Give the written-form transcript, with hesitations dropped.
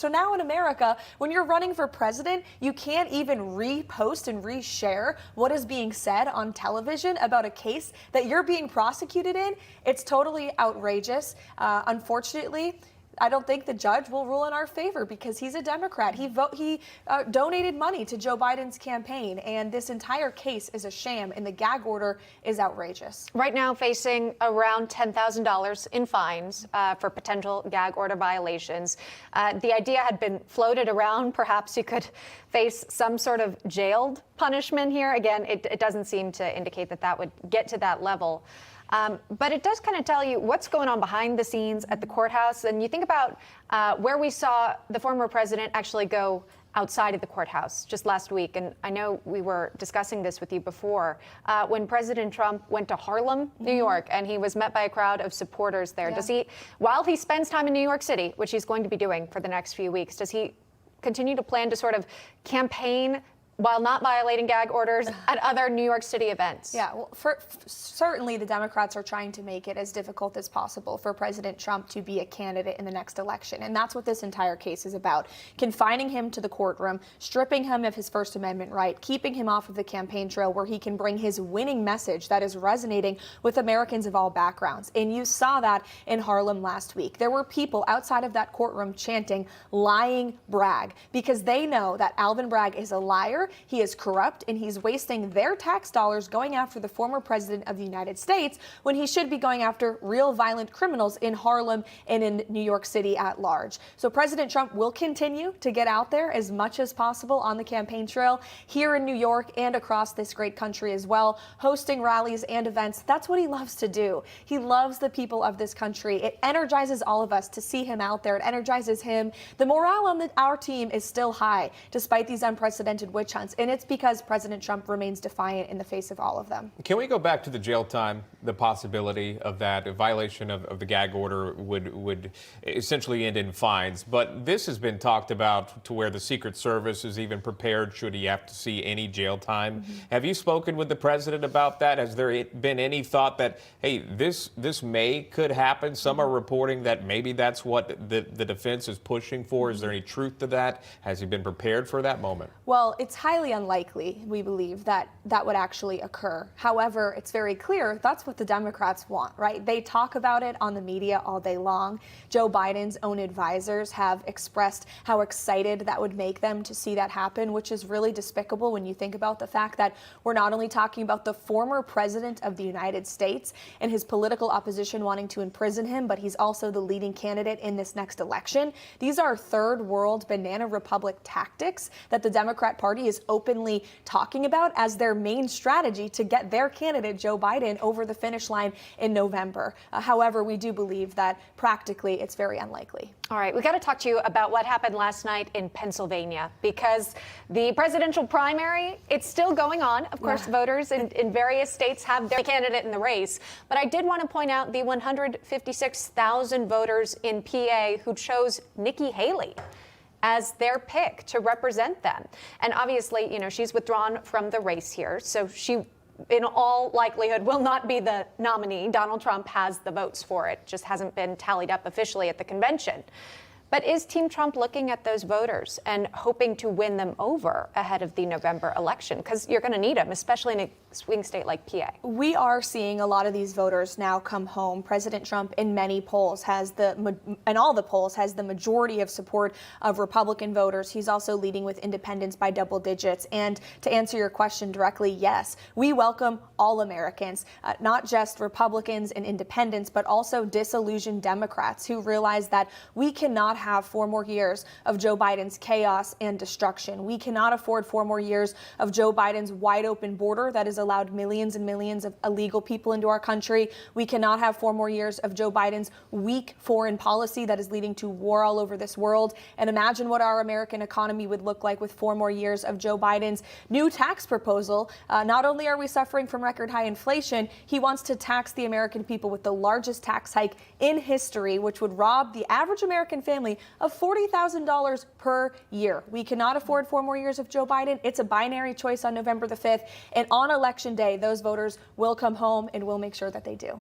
So now in America, when you're running for president, you can't even repost and reshare what is being said on television about a case that you're being prosecuted in. It's totally outrageous. Unfortunately, I don't think the judge will rule in our favor because he's a Democrat. He donated money to Joe Biden's campaign, and this entire case is a sham, and the gag order is outrageous. Right now facing around $10,000 in fines for potential gag order violations. The idea had been floated around. Perhaps you could face some sort of jailed punishment here. Again, it doesn't seem to indicate that that would get to that level. But it does kind of tell you what's going on behind the scenes at the courthouse. And you think about where we saw the former president actually go outside of the courthouse just last week. And I know we were discussing this with you before, when President Trump went to Harlem, New York, and he was met by a crowd of supporters there. Yeah. Does he, while he spends time in New York City, which he's going to be doing for the next few weeks, does he continue to plan to sort of campaign while not violating gag orders at other New York City events? Yeah, well, certainly the Democrats are trying to make it as difficult as possible for President Trump to be a candidate in the next election. And that's what this entire case is about. Confining him to the courtroom, stripping him of his First Amendment right, keeping him off of the campaign trail where he can bring his winning message that is resonating with Americans of all backgrounds. And you saw that in Harlem last week. There were people outside of that courtroom chanting, "Lying Bragg," because they know that Alvin Bragg is a liar. He is corrupt, and he's wasting their tax dollars going after the former president of the United States when he should be going after real violent criminals in Harlem and in New York City at large. So President Trump will continue to get out there as much as possible on the campaign trail here in New York and across this great country as well, hosting rallies and events. That's what he loves to do. He loves the people of this country. It energizes all of us to see him out there. It energizes him. The morale on our team is still high despite these unprecedented witch hunts. And it's because President Trump remains defiant in the face of all of them. Can we go back to the jail time, the possibility of that? A violation of the gag order would essentially end in fines. But this has been talked about to where the Secret Service is even prepared should he have to see any jail time. Have you spoken with the president about that? Has there been any thought that, hey, this could happen? Some are reporting that maybe that's what the defense is pushing for. Is there any truth to that? Has he been prepared for that moment? Well, it's highly unlikely, we believe, that that would actually occur. However, it's very clear that's what the Democrats want, right? They talk about it on the media all day long. Joe Biden's own advisors have expressed how excited that would make them to see that happen, which is really despicable when you think about the fact that we're not only talking about the former president of the United States and his political opposition wanting to imprison him, but he's also the leading candidate in this next election. These are third world banana republic tactics that the Democrat Party is openly talking about as their main strategy to get their candidate, Joe Biden, over the finish line in November. However, we do believe that practically it's very unlikely. All right, we got to talk to you about what happened last night in Pennsylvania, because the presidential primary, it's still going on. Of course, voters in various states have their candidate in the race. But I did want to point out the 156,000 voters in PA who chose Nikki Haley as their pick to represent them. And obviously, you know, she's withdrawn from the race here, so she, in all likelihood, will not be the nominee. Donald Trump has the votes for it, just hasn't been tallied up officially at the convention. But is Team Trump looking at those voters and hoping to win them over ahead of the November election? Because you're going to need them, especially in a swing state like PA. We are seeing a lot of these voters now come home. President Trump, in many polls, in all the polls, has the majority of support of Republican voters. He's also leading with independents by double digits. And to answer your question directly, yes, we welcome all Americans, not just Republicans and independents, but also disillusioned Democrats who realize that we cannot have 4 more years of Joe Biden's chaos and destruction. We cannot afford 4 more years of Joe Biden's wide open border that has allowed millions and millions of illegal people into our country. We cannot have 4 more years of Joe Biden's weak foreign policy that is leading to war all over this world. And imagine what our American economy would look like with 4 more years of Joe Biden's new tax proposal. Not only are we suffering from record high inflation, he wants to tax the American people with the largest tax hike in history, which would rob the average American family of $40,000 per year. We cannot afford 4 more years of Joe Biden. It's a binary choice on November the 5th. And on Election Day, those voters will come home, and we'll make sure that they do.